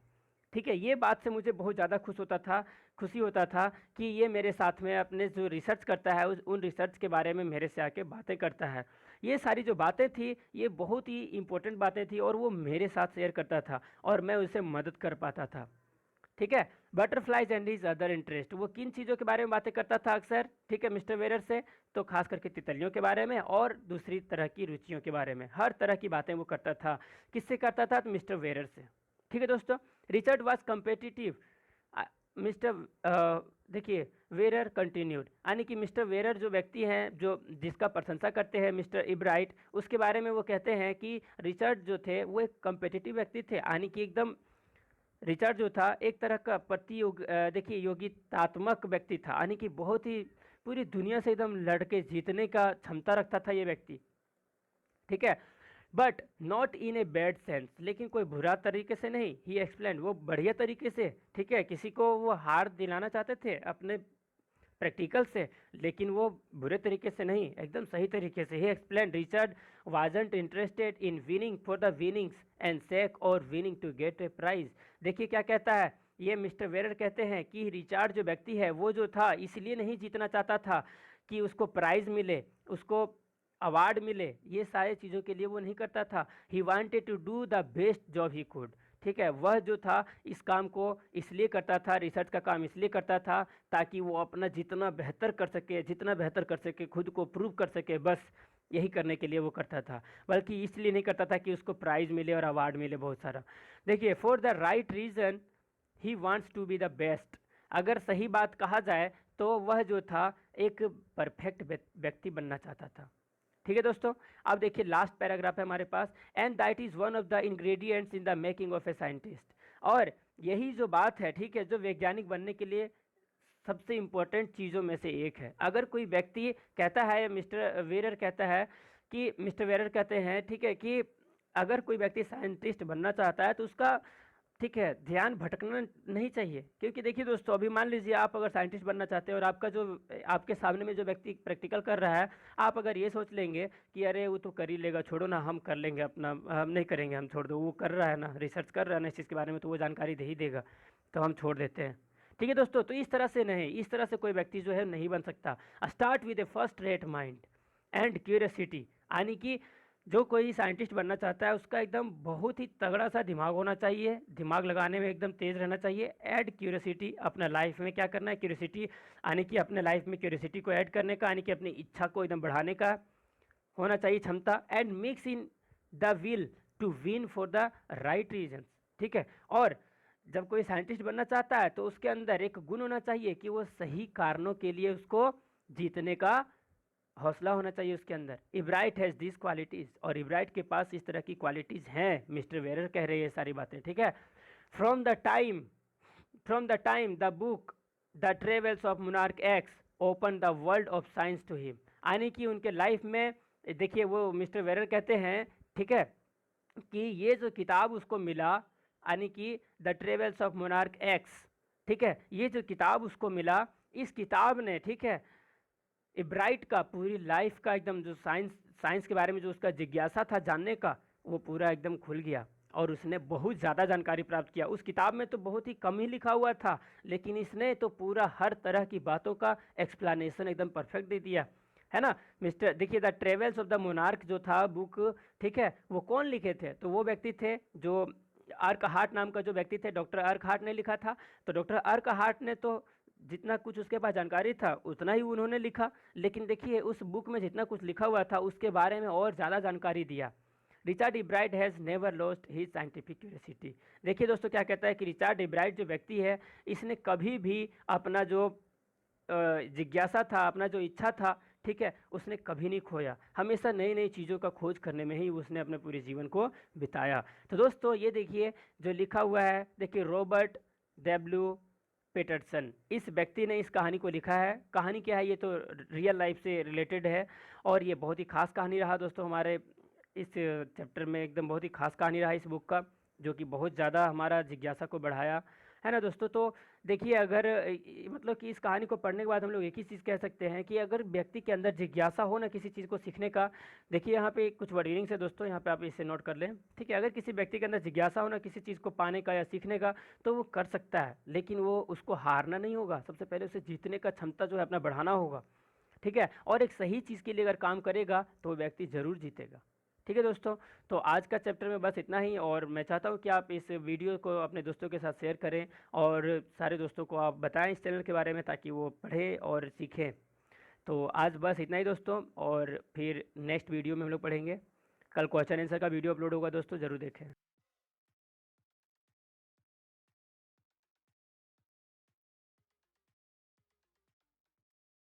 ठीक है। ये बात से मुझे बहुत ज़्यादा खुशी होता था कि ये मेरे साथ में अपने जो रिसर्च करता है उन रिसर्च के बारे में मेरे से आके बातें करता है। ये सारी जो बातें थी ये बहुत ही इम्पोर्टेंट बातें थी और वो मेरे साथ शेयर करता था और मैं उसे मदद कर पाता था, ठीक है। Butterflies and his other interest, वो किन चीज़ों के बारे में बातें करता था अक्सर, ठीक है, मिस्टर वेरर से, तो खास करके तितलियों के बारे में और दूसरी तरह की रुचियों के बारे में, हर तरह की बातें वो करता था। किससे करता था? तो मिस्टर वेरर से, ठीक है दोस्तों। रिचर्ड वॉज कम्पिटिटिव, मिस्टर देखिए वेरर कंटिन्यूड, यानी कि मिस्टर वेरर जो व्यक्ति हैं जो जिसका प्रशंसा करते हैं मिस्टर इब्राइट, उसके बारे में वो कहते हैं कि रिचर्ड जो थे वो एक कम्पिटिटिव व्यक्ति थे, यानी कि एकदम रिचर्ड जो था एक तरह का देखिए योगितात्मक व्यक्ति था, यानी कि बहुत ही पूरी दुनिया से एकदम लड़के जीतने का क्षमता रखता था ये व्यक्ति, ठीक है। But not in a bad sense, लेकिन कोई बुरा तरीके से नहीं, ही एक्सप्लेन, वो बढ़िया तरीके से, ठीक है, किसी को वो हार दिलाना चाहते थे अपने प्रैक्टिकल से, लेकिन वो बुरे तरीके से नहीं, एकदम सही तरीके से। He explain Richard wasn't interested in winning for the winnings and sake or winning to get a prize. देखिए क्या कहता है ये मिस्टर वेरर, कहते हैं कि रिचर्ड जो व्यक्ति है वो जो था इसलिए नहीं जीतना चाहता था कि उसको प्राइज मिले, उसको अवार्ड मिले, ये सारे चीज़ों के लिए वो नहीं करता था। He wanted to do the best job he could, ठीक है, वह जो था इस काम को इसलिए करता था, रिसर्च का काम इसलिए करता था ताकि वो अपना जितना बेहतर कर सके, जितना बेहतर कर सके, खुद को प्रूव कर सके, बस यही करने के लिए वो करता था, बल्कि इसलिए नहीं करता था कि उसको प्राइज़ मिले और अवार्ड मिले बहुत सारा। देखिए for the right reason he wants to be the best, अगर सही बात कहा जाए तो वह जो था एक परफेक्ट व्यक्ति बनना चाहता था, ठीक है दोस्तों। अब देखिए लास्ट पैराग्राफ है हमारे पास, and that is one of the ingredients in the making of a scientist, और यही जो बात है, ठीक है, जो वैज्ञानिक बनने के लिए सबसे इम्पोर्टेंट चीज़ों में से एक है। अगर कोई व्यक्ति कहता है, मिस्टर वेरर कहता है कि मिस्टर वेरर कहते हैं, ठीक है, कि अगर कोई व्यक्ति साइंटिस्ट बनना चाहता है तो उसका, ठीक है, ध्यान भटकना नहीं चाहिए, क्योंकि देखिए दोस्तों अभी मान लीजिए आप अगर साइंटिस्ट बनना चाहते हैं और आपका जो आपके सामने में जो व्यक्ति प्रैक्टिकल कर रहा है, आप अगर ये सोच लेंगे कि अरे वो तो कर ही लेगा, छोड़ो ना, हम कर लेंगे अपना, हम नहीं करेंगे, हम छोड़ दो, वो कर रहा है ना, रिसर्च कर रहा है ना इस चीज़ के बारे में, तो वो जानकारी दे ही देगा, तो हम छोड़ देते हैं, ठीक है दोस्तों। तो इस तरह से नहीं, इस तरह से कोई व्यक्ति जो है नहीं बन सकता। Start with A first rate mind and curiosity, यानी कि जो कोई साइंटिस्ट बनना चाहता है उसका एकदम बहुत ही तगड़ा सा दिमाग होना चाहिए, दिमाग लगाने में एकदम तेज़ रहना चाहिए। ऐड क्यूरियोसिटी, अपना लाइफ में क्या करना है, क्यूरियोसिटी, यानी कि अपने लाइफ में क्यूरियोसिटी को ऐड करने का, यानी कि अपनी इच्छा को एकदम बढ़ाने का होना चाहिए क्षमता। And mix in the will to win for the right reason, ठीक है। और जब कोई साइंटिस्ट बनना चाहता है तो उसके अंदर एक गुण होना चाहिए कि वो सही कारणों के लिए उसको जीतने का हौसला होना चाहिए उसके अंदर। इब्राइट हैज़ दिस क्वालिटीज़, और इब्राइट के पास इस तरह की क्वालिटीज़ हैं, मिस्टर वेरर कह रहे हैं ये सारी बातें, ठीक है। From the time the book the travels of monarch X open the world of science to him, यानी कि उनके लाइफ में देखिए वो मिस्टर वेरर कहते हैं, ठीक है, कि ये जो किताब उसको मिला, यानी कि the travels of monarch x, ठीक है, ये जो किताब उसको मिला, इस किताब ने, ठीक है, इब्राइट का पूरी लाइफ का एकदम जो साइंस के बारे में जो उसका जिज्ञासा था जानने का, वो पूरा एकदम खुल गया और उसने बहुत ज़्यादा जानकारी प्राप्त किया। उस किताब में तो बहुत ही कम ही लिखा हुआ था, लेकिन इसने तो पूरा हर तरह की बातों का एक्सप्लेनेशन एकदम परफेक्ट दे दिया, है ना। मिस्टर देखिए the travels of the monarch जो था बुक, ठीक है, वो कौन लिखे थे, तो वो व्यक्ति थे जो अर्क हार्ट नाम का जो व्यक्ति थे, डॉक्टर अर्क हार्ट ने लिखा था। तो डॉक्टर अर्क हार्ट ने तो जितना कुछ उसके पास जानकारी था उतना ही उन्होंने लिखा, लेकिन देखिए उस बुक में जितना कुछ लिखा हुआ था उसके बारे में और ज़्यादा जानकारी दिया। Richard Ebright has never lost his scientific curiosity. देखिए दोस्तों क्या कहता है कि रिचर्ड इब्राइट जो व्यक्ति है, इसने कभी भी अपना जो जिज्ञासा था, अपना जो इच्छा था, ठीक है, उसने कभी नहीं खोया। हमेशा नई नई चीज़ों का खोज करने में ही उसने अपने पूरे जीवन को बिताया। तो दोस्तों ये देखिए जो लिखा हुआ है, देखिए रॉबर्ट डब्ल्यू पेटरसन, इस व्यक्ति ने इस कहानी को लिखा है। कहानी क्या है, ये तो रियल लाइफ से रिलेटेड है और ये बहुत ही खास कहानी रहा दोस्तों हमारे इस चैप्टर में। एकदम बहुत ही खास कहानी रहा इस बुक का, जो कि बहुत ज़्यादा हमारा जिज्ञासा को बढ़ाया है ना दोस्तों। तो देखिए अगर मतलब कि इस कहानी को पढ़ने के बाद हम लोग एक ही चीज़ कह सकते हैं कि अगर व्यक्ति के अंदर जिज्ञासा हो ना किसी चीज़ को सीखने का, देखिए यहाँ पे कुछ वर्डिंग्स है दोस्तों, यहाँ पे आप इसे नोट कर लें, ठीक है। अगर किसी व्यक्ति के अंदर जिज्ञासा हो ना किसी चीज़ को पाने का या सीखने का, तो वो कर सकता है, लेकिन वो उसको हारना नहीं होगा। सबसे पहले उसे जीतने का क्षमता जो है अपना बढ़ाना होगा, ठीक है। और एक सही चीज़ के लिए अगर काम करेगा तो वो व्यक्ति ज़रूर जीतेगा, ठीक है दोस्तों। तो आज का चैप्टर में बस इतना ही, और मैं चाहता हूँ कि आप इस वीडियो को अपने दोस्तों के साथ शेयर करें और सारे दोस्तों को आप बताएं इस चैनल के बारे में, ताकि वो पढ़ें और सीखें। तो आज बस इतना ही दोस्तों, और फिर नेक्स्ट वीडियो में हम लोग पढ़ेंगे। कल क्वेश्चन आंसर का वीडियो अपलोड होगा दोस्तों, ज़रूर देखें।